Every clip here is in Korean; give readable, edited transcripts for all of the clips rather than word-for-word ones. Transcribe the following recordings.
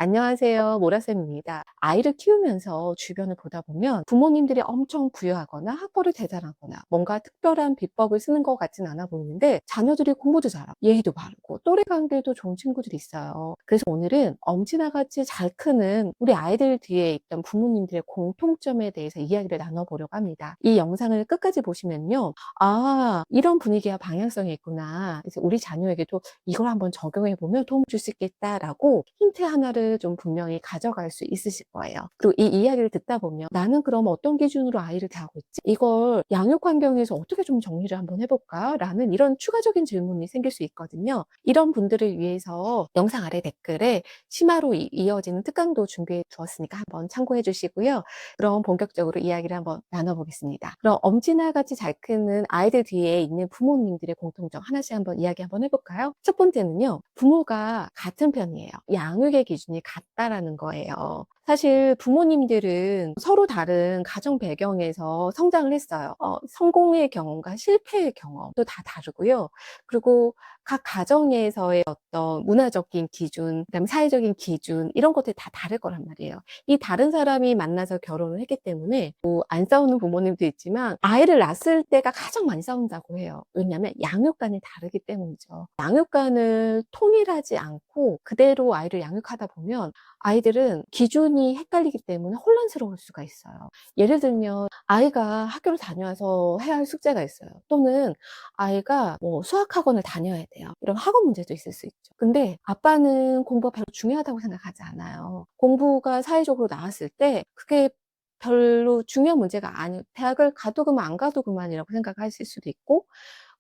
안녕하세요. 모라쌤입니다. 아이를 키우면서 주변을 보다 보면 부모님들이 엄청 부유하거나 학벌이 대단하거나 뭔가 특별한 비법을 쓰는 것 같진 않아 보이는데 자녀들이 공부도 잘하고 예의도 바르고 또래 관계도 좋은 친구들이 있어요. 그래서 오늘은 엄지나같이 잘 크는 우리 아이들 뒤에 있던 부모님들의 공통점에 대해서 이야기를 나눠보려고 합니다. 이 영상을 끝까지 보시면요. 아, 이런 분위기와 방향성이 있구나. 그래서 우리 자녀에게도 이걸 한번 적용해보면 도움 줄 수 있겠다라고 힌트 하나를 좀 분명히 가져갈 수 있으실 거예요. 그리고 이 이야기를 듣다 보면 나는 그럼 어떤 기준으로 아이를 대하고 있지? 이걸 양육 환경에서 어떻게 좀 정리를 한번 해볼까? 라는 이런 추가적인 질문이 생길 수 있거든요. 이런 분들을 위해서 영상 아래 댓글에 심화로 이어지는 특강도 준비해 두었으니까 한번 참고해 주시고요. 그럼 본격적으로 이야기를 한번 나눠보겠습니다. 그럼 엄지나 같이 잘 크는 아이들 뒤에 있는 부모님들의 공통점 하나씩 한번 이야기 한번 해볼까요? 첫 번째는요, 부모가 같은 편이에요. 양육의 기준이 같다라는 거예요. 사실 부모님들은 서로 다른 가정 배경에서 성장을 했어요. 성공의 경험과 실패의 경험도 다 다르고요. 그리고 각 가정에서의 어떤 문화적인 기준, 그다음에 사회적인 기준 이런 것들이 다 다를 거란 말이에요. 이 다른 사람이 만나서 결혼을 했기 때문에 뭐 안 싸우는 부모님도 있지만 아이를 낳았을 때가 가장 많이 싸운다고 해요. 왜냐하면 양육관이 다르기 때문이죠. 양육관을 통일하지 않고 그대로 아이를 양육하다 보면 아이들은 기준이 헷갈리기 때문에 혼란스러울 수가 있어요. 예를 들면 아이가 학교를 다녀와서 해야 할 숙제가 있어요. 또는 아이가 뭐 수학학원을 다녀야 돼요. 이런 학원 문제도 있을 수 있죠. 근데 아빠는 공부가 별로 중요하다고 생각하지 않아요. 공부가 사회적으로 나왔을 때 그게 별로 중요한 문제가 아니에요. 대학을 가도 그만 안 가도 그만이라고 생각하실 수도 있고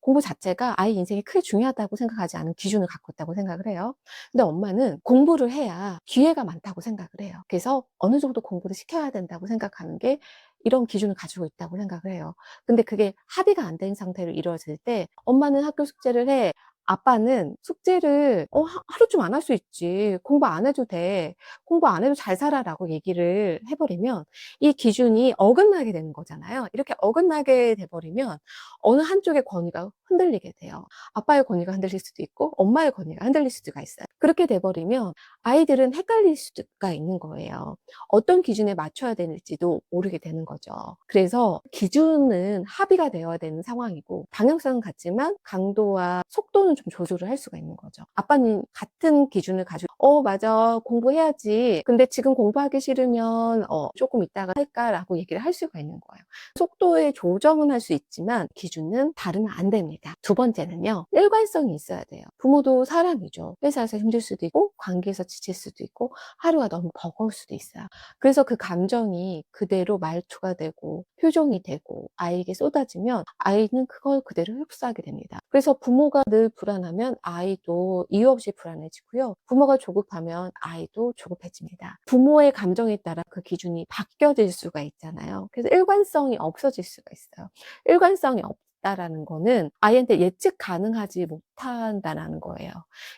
공부 자체가 아이 인생에 크게 중요하다고 생각하지 않은 기준을 갖고 있다고 생각을 해요. 근데 엄마는 공부를 해야 기회가 많다고 생각을 해요. 그래서 어느 정도 공부를 시켜야 된다고 생각하는 게 이런 기준을 가지고 있다고 생각을 해요. 근데 그게 합의가 안 된 상태로 이루어질 때 엄마는 학교 숙제를 해. 아빠는 숙제를 하루쯤 안 할 수 있지. 공부 안 해도 돼. 공부 안 해도 잘 살아라고 얘기를 해버리면 이 기준이 어긋나게 되는 거잖아요. 이렇게 어긋나게 돼버리면 어느 한쪽의 권위가 흔들리게 돼요. 아빠의 권위가 흔들릴 수도 있고 엄마의 권위가 흔들릴 수가 있어요. 그렇게 돼버리면 아이들은 헷갈릴 수가 있는 거예요. 어떤 기준에 맞춰야 되는지도 모르게 되는 거죠. 그래서 기준은 합의가 되어야 되는 상황이고 방향성은 같지만 강도와 속도는 좀 조절을 할 수가 있는 거죠. 아빠는 같은 기준을 가지고 맞아 공부해야지. 근데 지금 공부하기 싫으면 조금 이따가 할까라고 얘기를 할 수가 있는 거예요. 속도의 조정은 할 수 있지만 기준은 다르면 안 됩니다. 두 번째는요, 일관성이 있어야 돼요. 부모도 사람이죠. 회사에서 힘들 수도 있고 관계에서 지칠 수도 있고 하루가 너무 버거울 수도 있어요. 그래서 그 감정이 그대로 말투가 되고 표정이 되고 아이에게 쏟아지면 아이는 그걸 그대로 흡수하게 됩니다. 그래서 부모가 늘 불안하면 아이도 이유 없이 불안해지고요. 부모가 조급하면 아이도 조급해집니다. 부모의 감정에 따라 그 기준이 바뀌어질 수가 있잖아요. 그래서 일관성이 없어질 수가 있어요. 일관성이 없다라는 거는 아이한테 예측 가능하지 못한다는 거예요.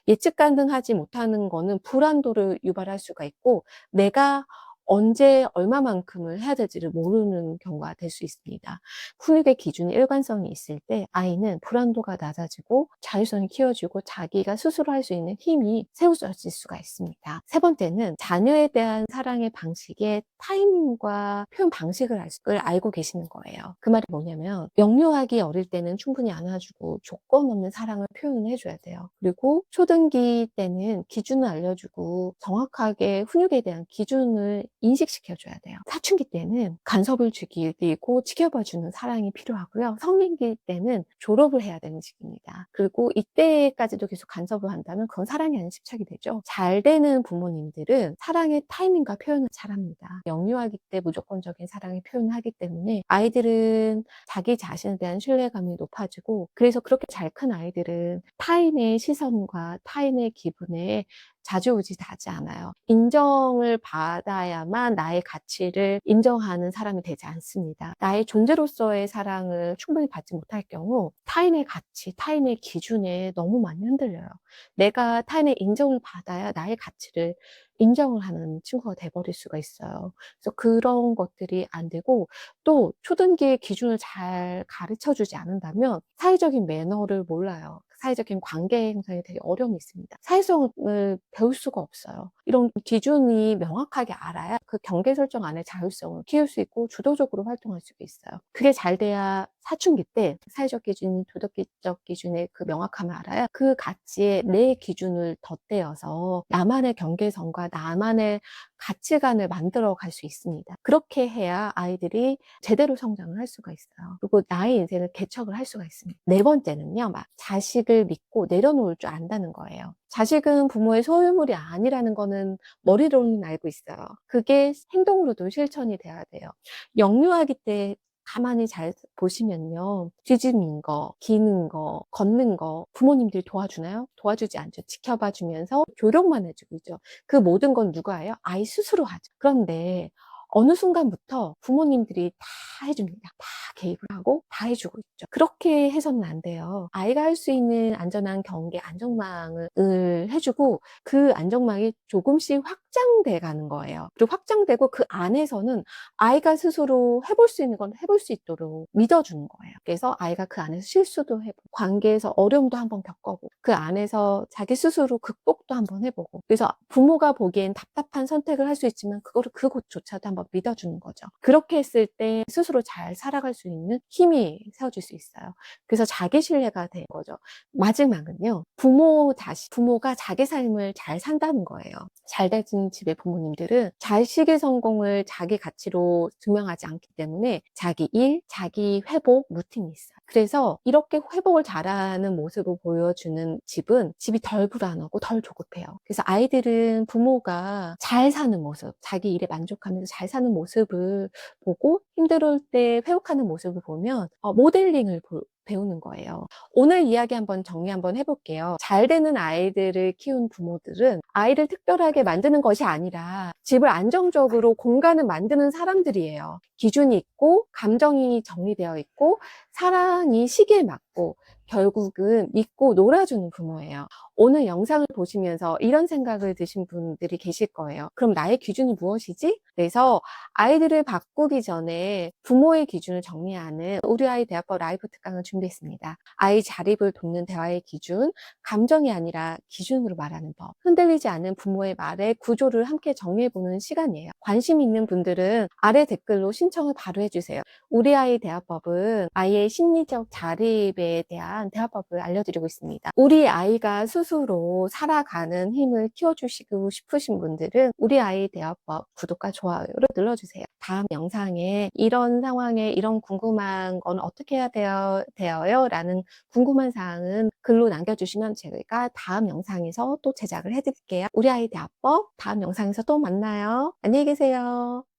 예측 가능하지 못하는 거는 불안도를 유발할 수가 있고 내가 언제 얼마만큼을 해야 될지를 모르는 경우가 될 수 있습니다. 훈육의 기준이 일관성이 있을 때 아이는 불안도가 낮아지고 자율성이 키워지고 자기가 스스로 할 수 있는 힘이 세워질 수가 있습니다. 세 번째는 자녀에 대한 사랑의 방식의 타이밍과 표현 방식을 알고 계시는 거예요. 그 말이 뭐냐면 영유아기 어릴 때는 충분히 안아주고 조건 없는 사랑을 표현을 해줘야 돼요. 그리고 초등기 때는 기준을 알려주고 정확하게 훈육에 대한 기준을 인식시켜줘야 돼요. 사춘기 때는 간섭을 주기고 지켜봐주는 사랑이 필요하고요. 성인기 때는 졸업을 해야 되는 시기입니다. 그리고 이때까지도 계속 간섭을 한다면 그건 사랑이 아닌 집착이 되죠. 잘 되는 부모님들은 사랑의 타이밍과 표현을 잘합니다. 영유아기 때 무조건적인 사랑의 표현을 하기 때문에 아이들은 자기 자신에 대한 신뢰감이 높아지고 그래서 그렇게 잘 큰 아이들은 타인의 시선과 타인의 기분에 좌지우지하지 않아요. 인정을 받아야만 나의 가치를 인정하는 사람이 되지 않습니다. 나의 존재로서의 사랑을 충분히 받지 못할 경우 타인의 가치, 타인의 기준에 너무 많이 흔들려요. 내가 타인의 인정을 받아야 나의 가치를 인정을 하는 친구가 돼버릴 수가 있어요. 그래서 그런 것들이 안 되고 또 초등기의 기준을 잘 가르쳐 주지 않는다면 사회적인 매너를 몰라요. 사회적인 관계 형성에 되게 어려움이 있습니다. 사회성을 배울 수가 없어요. 이런 기준이 명확하게 알아야 그 경계 설정 안에 자율성을 키울 수 있고 주도적으로 활동할 수가 있어요. 그게 잘 돼야 사춘기 때 사회적 기준, 도덕적 기준의 그 명확함을 알아야 그 가치에 내 기준을 덧대어서 나만의 경계선과 나만의 가치관을 만들어 갈 수 있습니다. 그렇게 해야 아이들이 제대로 성장을 할 수가 있어요. 그리고 나의 인생을 개척을 할 수가 있습니다. 네 번째는요, 자식을 믿고 내려놓을 줄 안다는 거예요. 자식은 부모의 소유물이 아니라는 거는 머리로는 알고 있어요. 그게 행동으로도 실천이 돼야 돼요. 영유아기 때 가만히 잘 보시면요. 뒤집는 거, 기는 거, 걷는 거 부모님들이 도와주나요? 도와주지 않죠. 지켜봐 주면서 조력만 해주고 있죠. 그 모든 건 누가 해요? 아이 스스로 하죠. 그런데 어느 순간부터 부모님들이 다 해줍니다. 다 개입을 하고 다 해주고 있죠. 그렇게 해서는 안 돼요. 아이가 할 수 있는 안전한 경계, 안전망을 해주고 그 안전망이 조금씩 확장돼 가는 거예요. 그리고 확장되고 그 안에서는 아이가 스스로 해볼 수 있는 건 해볼 수 있도록 믿어주는 거예요. 그래서 아이가 그 안에서 실수도 해보고, 관계에서 어려움도 한번 겪어보고, 그 안에서 자기 스스로 극복도 한번 해보고, 그래서 부모가 보기엔 답답한 선택을 할 수 있지만, 그것조차도 한번 믿어주는 거죠. 그렇게 했을 때 스스로 잘 살아갈 수 있는 힘이 세워질 수 있어요. 그래서 자기 신뢰가 되는 거죠. 마지막은요, 부모가 자기 삶을 잘 산다는 거예요. 잘 되진 집의 부모님들은 자식의 성공을 자기 가치로 증명하지 않기 때문에 자기 일, 자기 회복 루틴이 있어요. 그래서 이렇게 회복을 잘하는 모습을 보여주는 집이 덜 불안하고 덜 조급해요. 그래서 아이들은 부모가 잘 사는 모습, 자기 일에 만족하면서 잘 사는 모습을 보고 힘들 때 회복하는 모습을 보면 모델링을 배우는 거예요. 오늘 이야기 한번 정리 한번 해볼게요. 잘 되는 아이들을 키운 부모들은 아이를 특별하게 만드는 것이 아니라 집을 안정적으로 공간을 만드는 사람들이에요. 기준이 있고 감정이 정리되어 있고 사랑이 시기에 맞고 결국은 믿고 놀아주는 부모예요. 오늘 영상을 보시면서 이런 생각을 드신 분들이 계실 거예요. 그럼 나의 기준이 무엇이지? 그래서 아이들을 바꾸기 전에 부모의 기준을 정리하는 우리 아이 대화법 라이브 특강을 준비했습니다. 아이 자립을 돕는 대화의 기준, 감정이 아니라 기준으로 말하는 법, 흔들리지 않는 부모의 말의 구조를 함께 정리해보는 시간이에요. 관심 있는 분들은 아래 댓글로 신청을 바로 해주세요. 우리 아이 대화법은 아이의 심리적 자립에 대한 대화법을 알려드리고 있습니다. 우리 아이가 스스로 살아가는 힘을 키워주시고 싶으신 분들은 우리 아이 대화법 구독과 좋아요를 눌러주세요. 다음 영상에 이런 상황에 이런 궁금한 건 어떻게 해야 되어요? 라는 궁금한 사항은 글로 남겨주시면 제가 다음 영상에서 또 제작을 해드릴게요. 우리 아이 대화법 다음 영상에서 또 만나요. 안녕히 계세요.